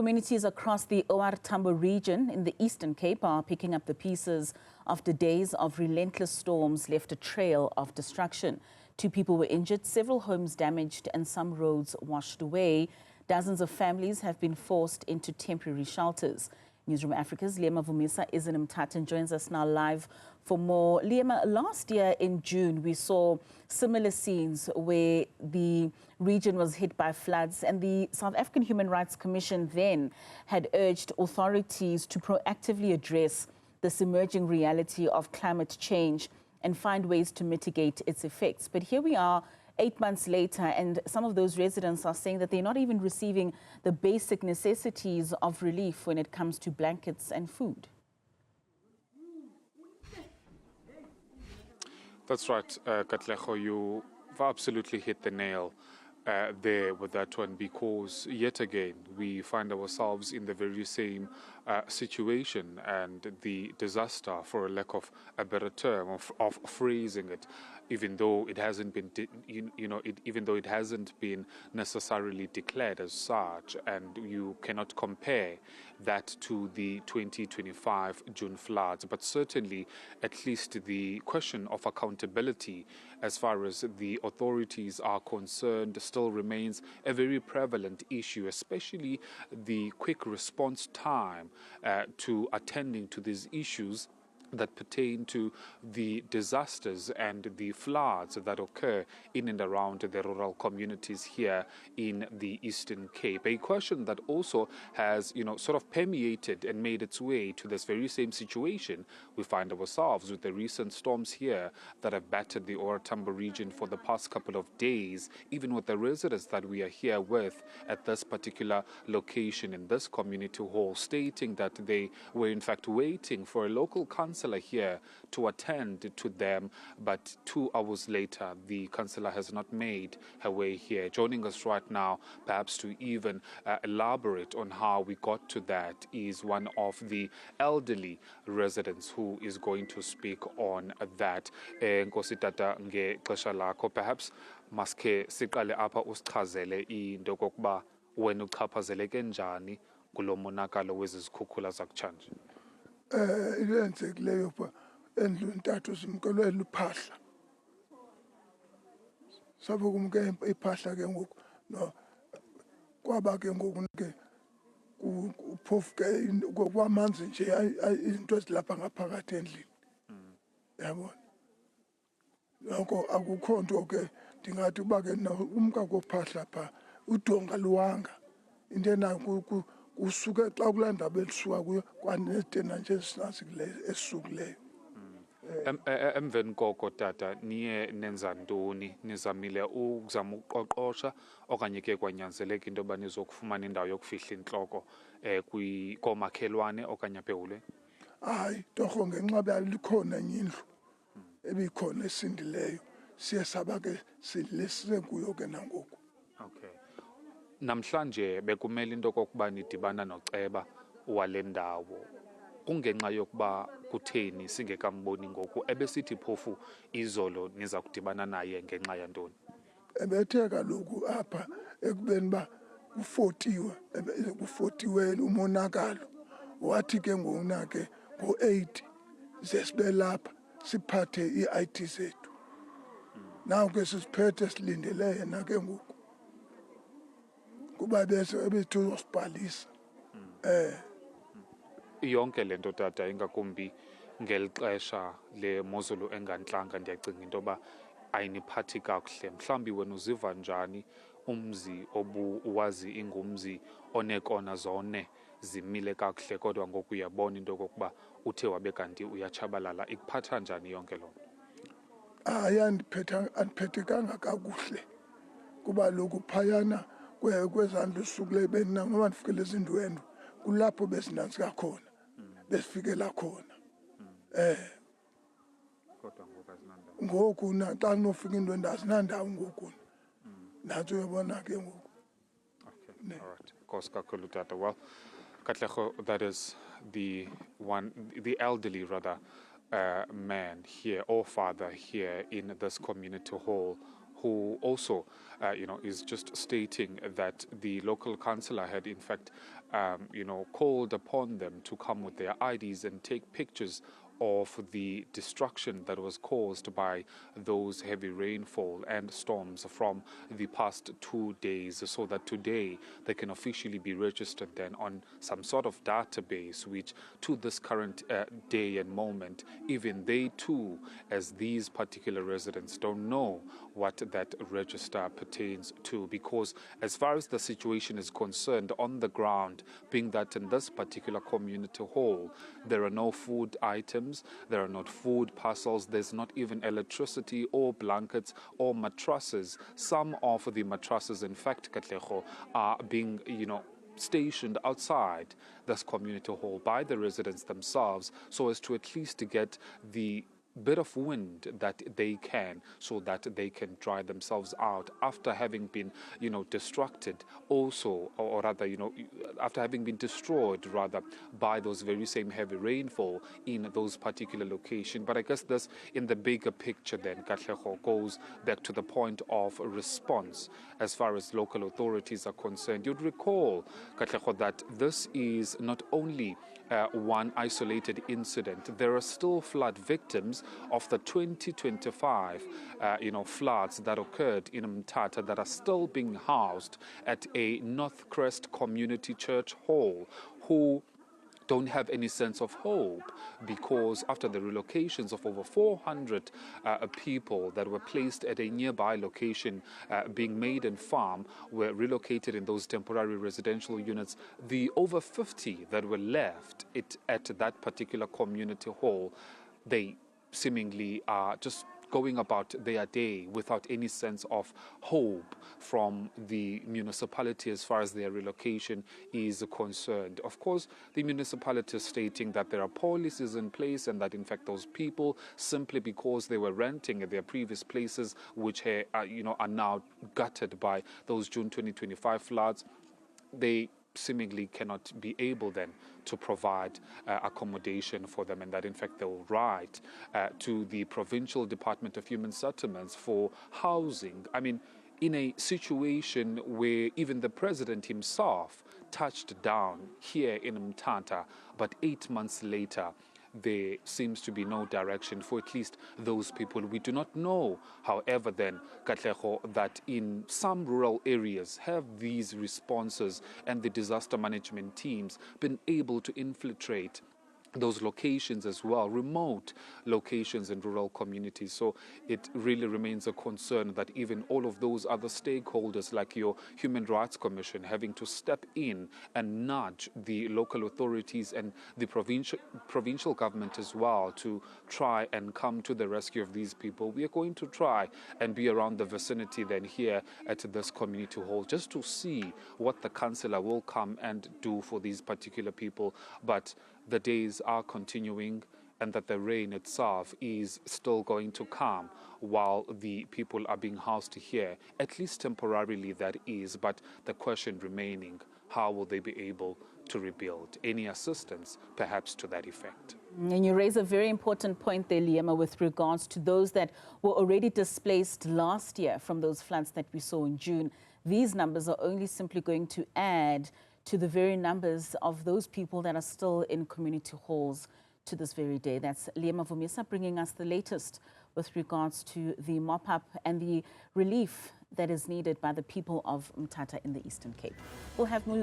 Communities across the OR Tambo region in the Eastern Cape are picking up the pieces after days of relentless storms left a trail of destruction. 2 people were injured, several homes damaged and some roads washed away. Dozens of families have been forced into temporary shelters. Newzroom Afrika's Liyema Vumisa is in Mthatha and joins us now live for more. Liyema, last year in June, we saw similar scenes where the region was hit by floods, and the South African Human Rights Commission then had urged authorities to proactively address this emerging reality of climate change and find ways to mitigate its effects. But here we are 8 months later, and some of those residents are saying that they're not even receiving the basic necessities of relief when it comes to blankets and food. That's right, Katlego, you've absolutely hit the nail there with that one, because yet again we find ourselves in the very same situation, and the disaster, for a lack of a better term of phrasing it, even though it hasn't been, even though it hasn't been necessarily declared as such, and you cannot compare that to the 2025 June floods, but certainly at least the question of accountability as far as the authorities are concerned still remains a very prevalent issue, especially the quick response time to attending to these issues that pertain to the disasters and the floods that occur in and around the rural communities here in the Eastern Cape. A question that also has, sort of permeated and made its way to this very same situation we find ourselves with the recent storms here that have battered the OR Tambo region for the past couple of days, even with the residents that we are here with at this particular location in this community hall, stating that they were in fact waiting for a local councillor here to attend to them, but 2 hours later the councillor has not made her way here. Joining us right now, perhaps to even elaborate on how we got to that, is one of the elderly residents who is going to speak on that. Nkosi tata ngexesha lakho, perhaps maske siqale apha usichazele into kokuba wena uchaphazeleke njani kulo monakalo wezizikhukhula zakutshanje. Ilenzekileyo pha endlwini ntathu simkelwe luphahla sabe kumke iphahla ke ngoku no kwaba ke ngoku ke uphofu ke kwamanzi nje izinto ezilapha ngaphakathi endlini yabona lokho akukho nto ke ndingathi uba ke umka kophahla pha udonga luwanga into naku usuke xa kulanda belisuka kuyo kwanetena nje sinasikileyo esisukileyo. Emveni koko tata niye nenza ntoni? Nizamile ukuzama ukuqoqosha okanye ke kwanyanzeleka into yoba nizokufumana indawo yokufihla intloko koomakhelwane okanye apha ehulweni? Hayi, torho ngenxa likhona enye indlu ebikhona esindileyo siye saba ke silesise kuyo ke nangoku. Okay. Namhlanje bekumele into kokuba nidibana noceba wale ndawo, kungenxa yokuba kutheni singekamboni ngoku ebesithi phofu izolo niza kudibana naye ngenxa yantoni? Ebethe kaloku apha ekubeni ba kufotiwe umonakalo, wathi ke ngona ke ngo-8 zesibe lapha siphathe i-IT zethu. Naw ke sisiphethe silindele yena ke ngoku kuba bese ebethu usibhalisa. Yonke lento tata ingakumbi ngelixesha le mozulu engantlanga, ndiyacinga into yoba ayiniphathi kakuhle. Mhlawumbi wena uziva njani umzi obuwazi ingumzi oneekona zone zimile kakuhle, kodwa ngoku uyabona into yokokuba uthe wabe kanti uyatshabalala? Ikuphatha njani yonke loo nto? Andiphethekanga kakuhle kuba lokhu phayana kwezandla usukule ngoba ndifikele ezindwendwe kulapho besinantsika khona besifikela khona. Ngoku xa nofika indwendwe asinandawo ngoku nathi uyabona ke ngoku. Okay, all right. Nkosi kakhulu tata. Well, Katlego, that is the elderly rather man here, or father here in this community hall, who also is just stating that the local councillor had in fact, called upon them to come with their IDs and take pictures of the destruction that was caused by those heavy rainfall and storms from the past 2 days, so that today they can officially be registered then on some sort of database, which to this current day and moment, even they too, as these particular residents, don't know what that register pertains to, because as far as the situation is concerned on the ground, being that in this particular community hall there are no food items, there are not food parcels, there's not even electricity or blankets or mattresses. Some of the mattresses, in fact, Katlego, are being, stationed outside this community hall by the residents themselves, so as to at least to get the bit of wind that they can, so that they can dry themselves out after having been, destructed also, or rather, after having been destroyed rather by those very same heavy rainfall in those particular locations. But I guess this, in the bigger picture then, Katlego, goes back to the point of response as far as local authorities are concerned. You'd recall, Katlego, that this is not only one isolated incident. There are still flood victims of the 2025, floods that occurred in Mthatha that are still being housed at a Northcrest Community Church Hall, who don't have any sense of hope, because after the relocations of over 400 people that were placed at a nearby location, being Maiden Farm, were relocated in those temporary residential units, the over 50 that were left at that particular community hall, they seemingly are just going about their day without any sense of hope from the municipality as far as their relocation is concerned. Of course, the municipality is stating that there are policies in place and that in fact those people, simply because they were renting at their previous places, which are now gutted by those June 2025 floods, they seemingly cannot be able then to provide accommodation for them, and that in fact they will write to the Provincial Department of Human Settlements for housing. I mean, in a situation where even the president himself touched down here in Mthatha, but 8 months later there seems to be no direction for at least those people. We do not know, however, then, Katlego, that in some rural areas have these responses and the disaster management teams been able to infiltrate those locations as well, remote locations in rural communities. So it really remains a concern that even all of those other stakeholders, like your Human Rights Commission, having to step in and nudge the local authorities and the provincial government as well to try and come to the rescue of these people. We are going to try and be around the vicinity then here at this community hall, just to see what the councillor will come and do for these particular people. But the days are continuing, and that the rain itself is still going to come while the people are being housed here, at least temporarily, that is. But the question remaining, how will they be able to rebuild? Any assistance, perhaps, to that effect? And you raise a very important point there, Liyema, with regards to those that were already displaced last year from those floods that we saw in June. These numbers are only simply going to add to the very numbers of those people that are still in community halls to this very day. That's Liyema Vumisa bringing us the latest with regards to the mop-up and the relief that is needed by the people of Mthatha in the Eastern Cape. We'll have